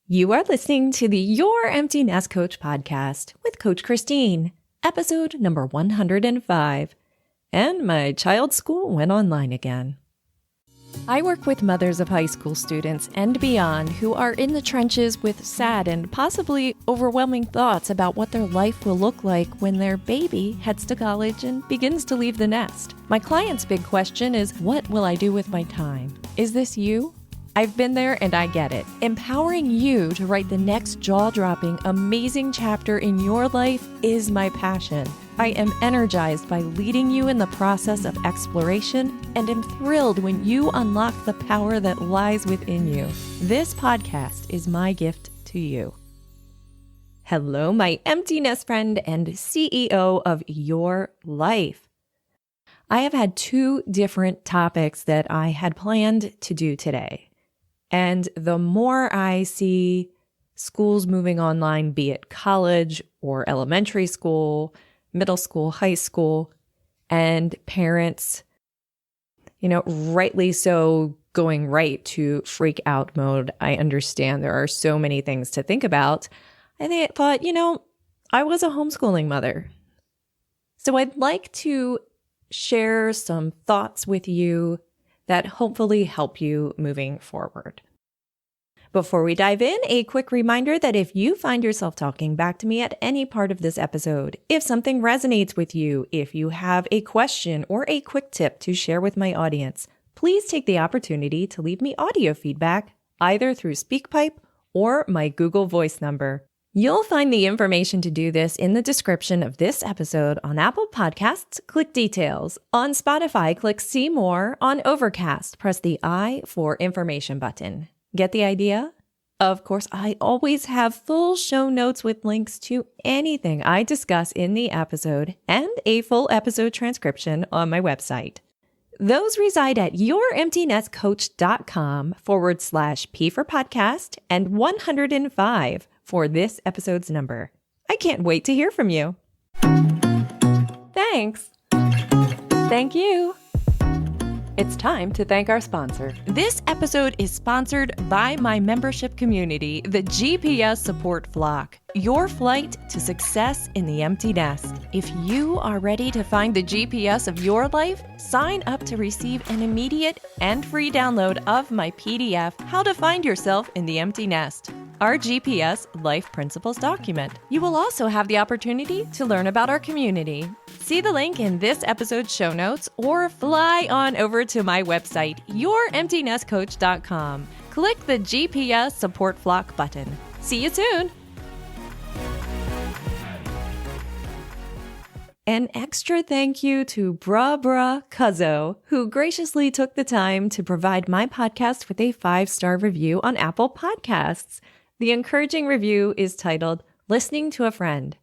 You are listening to the Your Empty Nest Coach podcast with Coach Christine, episode number 105. And my child's school went online again. I work with mothers of high school students and beyond who are in the trenches with sad and possibly overwhelming thoughts about what their life will look like when their baby heads to college and begins to leave the nest. My client's big question is, what will I do with my time? Is this you? I've been there and I get it. Empowering you to write the next jaw-dropping, amazing chapter in your life is my passion. I am energized by leading you in the process of exploration and am thrilled when you unlock the power that lies within you. This podcast is my gift to you. Hello, my empty nest friend and CEO of your life. I have had two different topics that I had planned to do today. And the more I see schools moving online, be it college or elementary school, middle school, high school, and parents, rightly so, going right to freak out mode. I understand there are so many things to think about. I thought, I was a homeschooling mother. So I'd like to share some thoughts with you that hopefully help you moving forward. Before we dive in, a quick reminder that if you find yourself talking back to me at any part of this episode, if something resonates with you, if you have a question or a quick tip to share with my audience, please take the opportunity to leave me audio feedback either through SpeakPipe or my Google Voice number. You'll find the information to do this in the description of this episode on Apple Podcasts. Click Details. On Spotify, click See More. On Overcast, press the I for Information button. Get the idea? Of course, I always have full show notes with links to anything I discuss in the episode and a full episode transcription on my website. Those reside at youremptynestcoach.com/P for podcast and 105 for this episode's number. I can't wait to hear from you. Thanks. Thank you. It's time to thank our sponsor. This episode is sponsored by my membership community, the GPS Support Flock, your flight to success in the empty nest. If you are ready to find the GPS of your life, sign up to receive an immediate and free download of my PDF, How to Find Yourself in the Empty Nest, our GPS Life Principles document. You will also have the opportunity to learn about our community. See the link in this episode's show notes or fly on over to my website, youremptynestcoach.com. Click the GPS Support Flock button. See you soon. An extra thank you to Bra Cuzzo, who graciously took the time to provide my podcast with a 5-star review on Apple Podcasts. The encouraging review is titled, Listening to a Friend.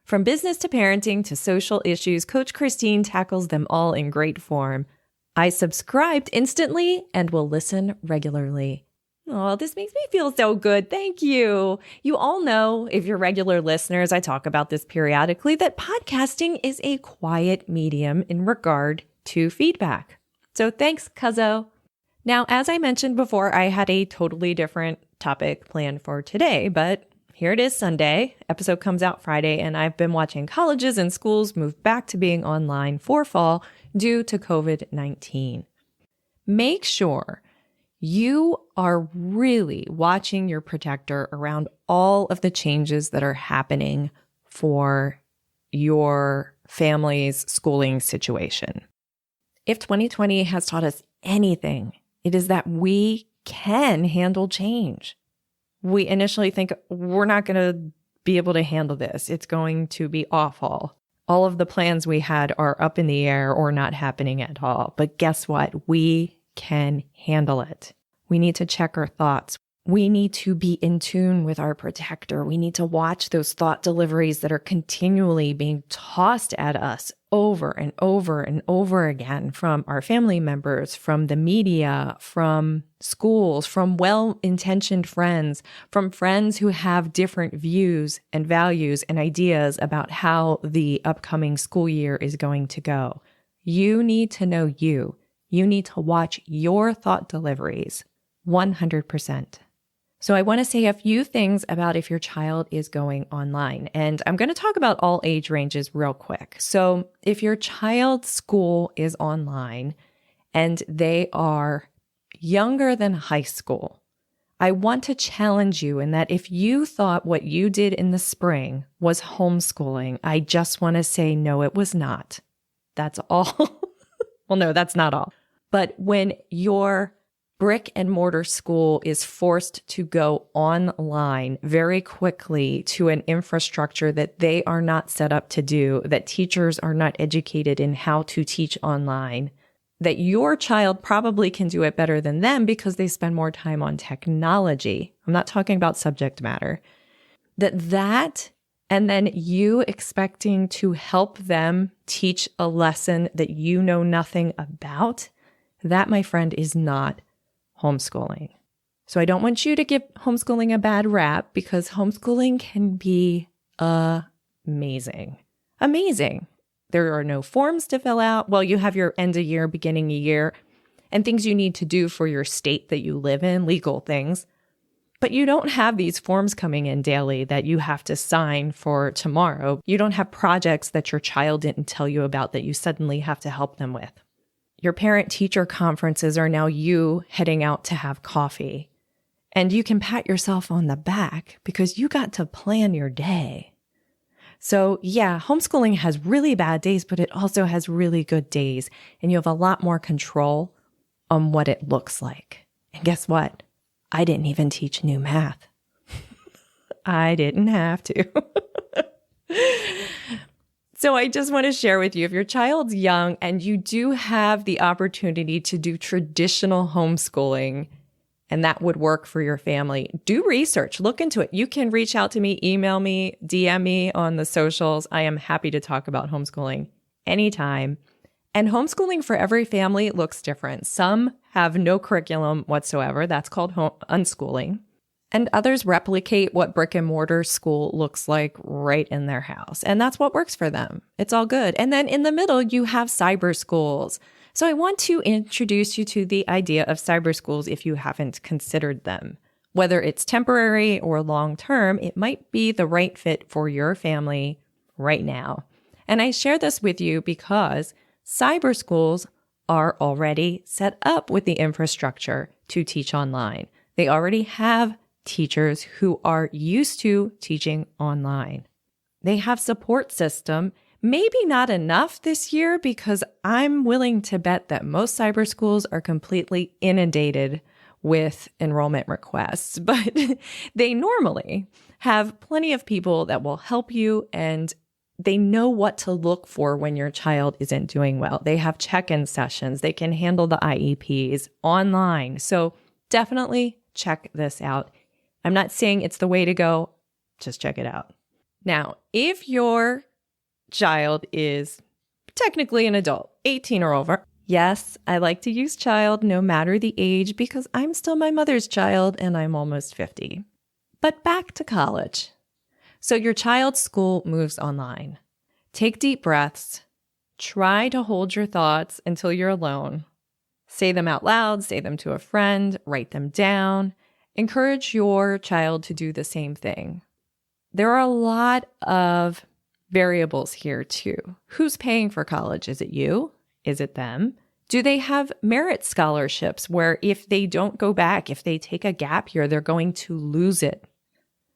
From business to parenting to social issues, Coach Christine tackles them all in great form. I subscribed instantly and will listen regularly. Oh, this makes me feel so good. Thank you. You all know, if you're regular listeners, I talk about this periodically, that podcasting is a quiet medium in regard to feedback. So thanks, Cuzzo. Now, as I mentioned before, I had a totally different topic planned for today, but here it is Sunday. Episode comes out Friday, and I've been watching colleges and schools move back to being online for fall due to COVID-19. Make sure you are really watching your protector around all of the changes that are happening for your family's schooling situation. If 2020 has taught us anything, it is that we can handle change. We initially think we're not going to be able to handle this. It's going to be awful. All of the plans we had are up in the air or not happening at all. But guess what? We can handle it. We need to check our thoughts. We need to be in tune with our protector. We need to watch those thought deliveries that are continually being tossed at us over and over and over again from our family members, from the media, from schools, from well-intentioned friends, from friends who have different views and values and ideas about how the upcoming school year is going to go. You need to know you. You need to watch your thought deliveries 100%. So I want to say a few things about if your child is going online. And I'm going to talk about all age ranges real quick. So if your child's school is online and they are younger than high school, I want to challenge you in that if you thought what you did in the spring was homeschooling, I just want to say, no, it was not. That's all. Well, no, that's not all. But when your brick and mortar school is forced to go online very quickly to an infrastructure that they are not set up to do, that teachers are not educated in how to teach online, that your child probably can do it better than them because they spend more time on technology. I'm not talking about subject matter. That and then you expecting to help them teach a lesson that you know nothing about, that, my friend, is not homeschooling. So I don't want you to give homeschooling a bad rap because homeschooling can be amazing. Amazing. There are no forms to fill out. Well, you have your end of year, beginning of year, and things you need to do for your state that you live in, legal things. But you don't have these forms coming in daily that you have to sign for tomorrow. You don't have projects that your child didn't tell you about that you suddenly have to help them with. Your parent-teacher conferences are now you heading out to have coffee. And you can pat yourself on the back because you got to plan your day. So yeah, homeschooling has really bad days, but it also has really good days. And you have a lot more control on what it looks like. And guess what? I didn't even teach new math. I didn't have to. So I just want to share with you, if your child's young and you do have the opportunity to do traditional homeschooling, and that would work for your family, do research, look into it. You can reach out to me, email me, DM me on the socials. I am happy to talk about homeschooling anytime. And homeschooling for every family looks different. Some have no curriculum whatsoever. That's called unschooling. And others replicate what brick and mortar school looks like right in their house. And that's what works for them. It's all good. And then in the middle, you have cyber schools. So I want to introduce you to the idea of cyber schools if you haven't considered them. Whether it's temporary or long-term, it might be the right fit for your family right now. And I share this with you because cyber schools are already set up with the infrastructure to teach online. They already have teachers who are used to teaching online. They have support system, maybe not enough this year because I'm willing to bet that most cyber schools are completely inundated with enrollment requests, but they normally have plenty of people that will help you and they know what to look for when your child isn't doing well. They have check-in sessions. They can handle the IEPs online. So definitely check this out. I'm not saying it's the way to go. Just check it out. Now, if your child is technically an adult, 18 or over, yes, I like to use child no matter the age because I'm still my mother's child and I'm almost 50. But back to college. So your child's school moves online. Take deep breaths. Try to hold your thoughts until you're alone. Say them out loud, say them to a friend, write them down. Encourage your child to do the same thing. There are a lot of variables here too. Who's paying for college? Is it you? Is it them? Do they have merit scholarships where if they don't go back, if they take a gap year, they're going to lose it?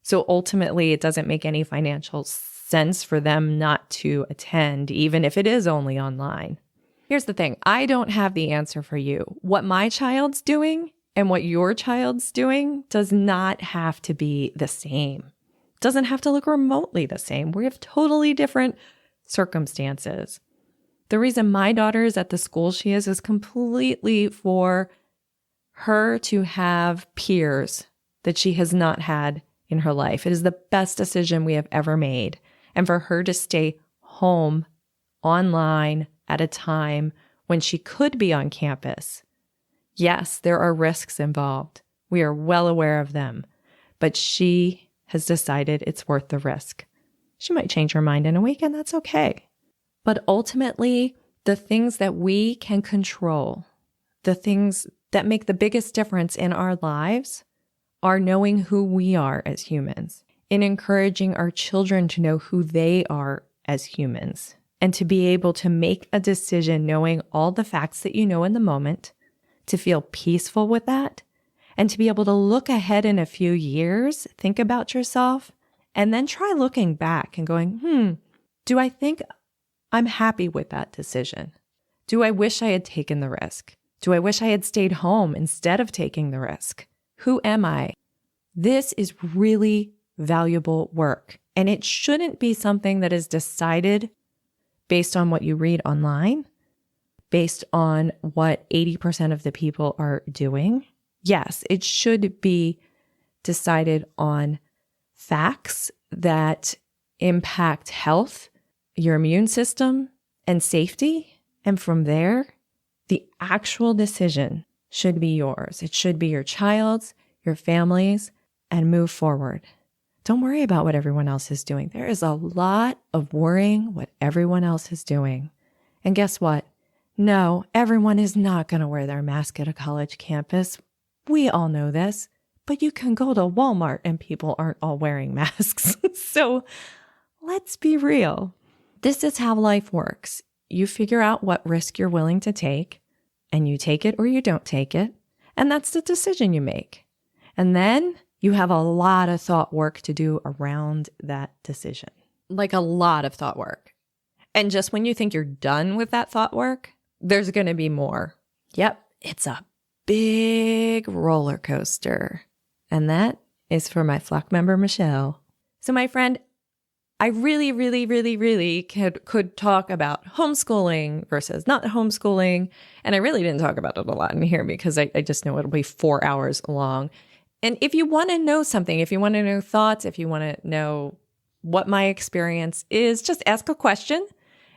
So ultimately, it doesn't make any financial sense for them not to attend, even if it is only online. Here's the thing. I don't have the answer for you. What my child's doing and what your child's doing does not have to be the same. Doesn't have to look remotely the same. We have totally different circumstances. The reason my daughter is at the school she is completely for her to have peers that she has not had in her life. It is the best decision we have ever made. And for her to stay home online at a time when she could be on campus. Yes, there are risks involved. We are well aware of them, but she has decided it's worth the risk. She might change her mind in a week, and that's okay. But ultimately, the things that we can control, the things that make the biggest difference in our lives are knowing who we are as humans, in encouraging our children to know who they are as humans, and to be able to make a decision knowing all the facts that you know in the moment, to feel peaceful with that, and to be able to look ahead in a few years, think about yourself, and then try looking back and going, do I think I'm happy with that decision? Do I wish I had taken the risk? Do I wish I had stayed home instead of taking the risk? Who am I? This is really valuable work, and it shouldn't be something that is decided based on what you read online, based on what 80% of the people are doing. Yes, it should be decided on facts that impact health, your immune system, and safety. And from there, the actual decision should be yours. It should be your child's, your family's, and move forward. Don't worry about what everyone else is doing. There is a lot of worrying what everyone else is doing. And guess what? No, everyone is not going to wear their mask at a college campus. We all know this, but you can go to Walmart and people aren't all wearing masks. So let's be real. This is how life works. You figure out what risk you're willing to take, and you take it or you don't take it. And that's the decision you make. And then you have a lot of thought work to do around that decision. Like a lot of thought work. And just when you think you're done with that thought work, there's going to be more. Yep, it's a big roller coaster. And that is for my flock member, Michelle. So my friend, I really could talk about homeschooling versus not homeschooling. And I really didn't talk about it a lot in here because I just know it'll be 4 hours long. And if you want to know something, if you want to know thoughts, if you want to know what my experience is, just ask a question.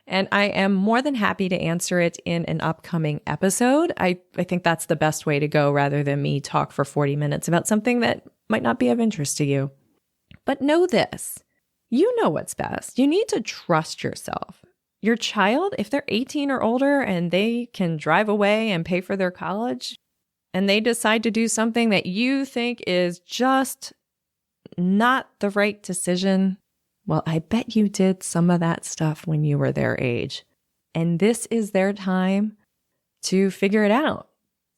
And I am more than happy to answer it in an upcoming episode. I think that's the best way to go rather than me talk for 40 minutes about something that might not be of interest to you. But know this. You know what's best. You need to trust yourself. Your child, if they're 18 or older and they can drive away and pay for their college, and they decide to do something that you think is just not the right decision, well, I bet you did some of that stuff when you were their age. And this is their time to figure it out,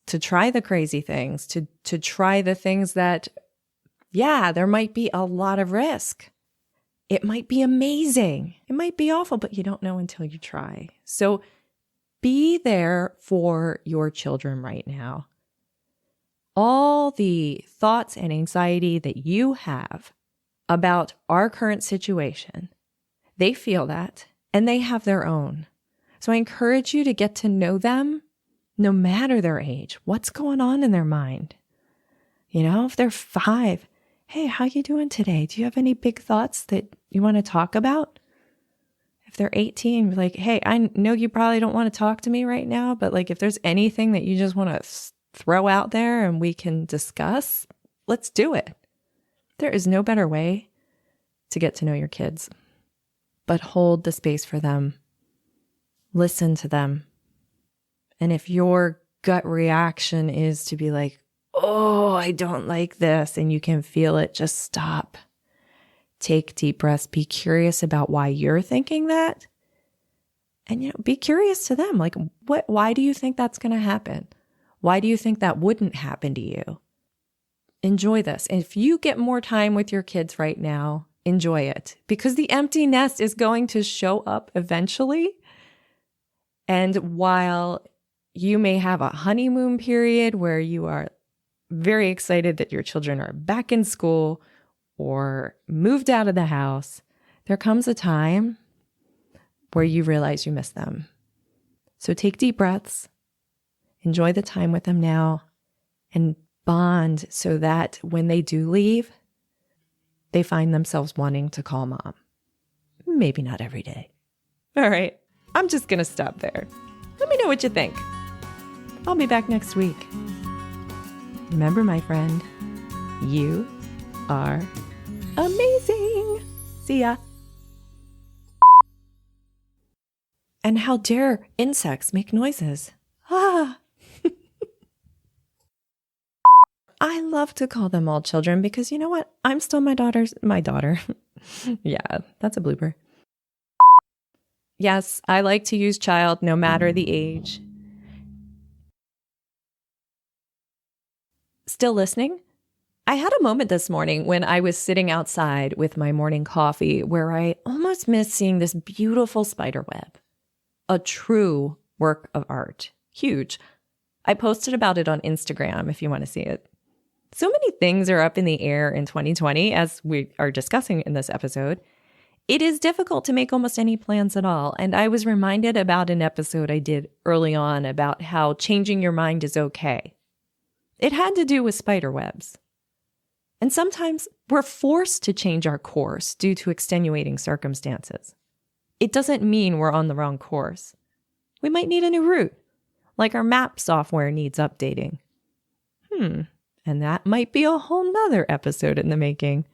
to try the crazy things, to try the things that, yeah, there might be a lot of risk. It might be amazing. It might be awful, but you don't know until you try. So be there for your children right now. All the thoughts and anxiety that you have about our current situation, they feel that and they have their own. So I encourage you to get to know them no matter their age. What's going on in their mind? You know, if they're 5, hey, how you doing today? Do you have any big thoughts that you want to talk about? If they're 18, be like, hey, I know you probably don't want to talk to me right now, but like if there's anything that you just want to throw out there and we can discuss, let's do it. There is no better way to get to know your kids, but hold the space for them. Listen to them. And if your gut reaction is to be like, oh, I don't like this, and you can feel it, just stop. Take deep breaths. Be curious about why you're thinking that. And, be curious to them. Like, why do you think that's going to happen? Why do you think that wouldn't happen to you? Enjoy this. And if you get more time with your kids right now, enjoy it, because the empty nest is going to show up eventually. And while you may have a honeymoon period where you are very excited that your children are back in school or moved out of the house, there comes a time where you realize you miss them. So take deep breaths. Enjoy the time with them now and bond so that when they do leave, they find themselves wanting to call mom. Maybe not every day. All right, I'm just going to stop there. Let me know what you think. I'll be back next week. Remember, my friend, you are amazing. See ya. And how dare insects make noises? Ah. I love to call them all children because you know what? I'm still my daughter. Yeah, that's a blooper. Yes, I like to use child no matter the age. Still listening? I had a moment this morning when I was sitting outside with my morning coffee where I almost missed seeing this beautiful spider web. A true work of art. Huge. I posted about it on Instagram if you want to see it. So many things are up in the air in 2020, as we are discussing in this episode. It is difficult to make almost any plans at all. And I was reminded about an episode I did early on about how changing your mind is okay. It had to do with spider webs. And sometimes we're forced to change our course due to extenuating circumstances. It doesn't mean we're on the wrong course. We might need a new route, like our map software needs updating. And that might be a whole nother episode in the making.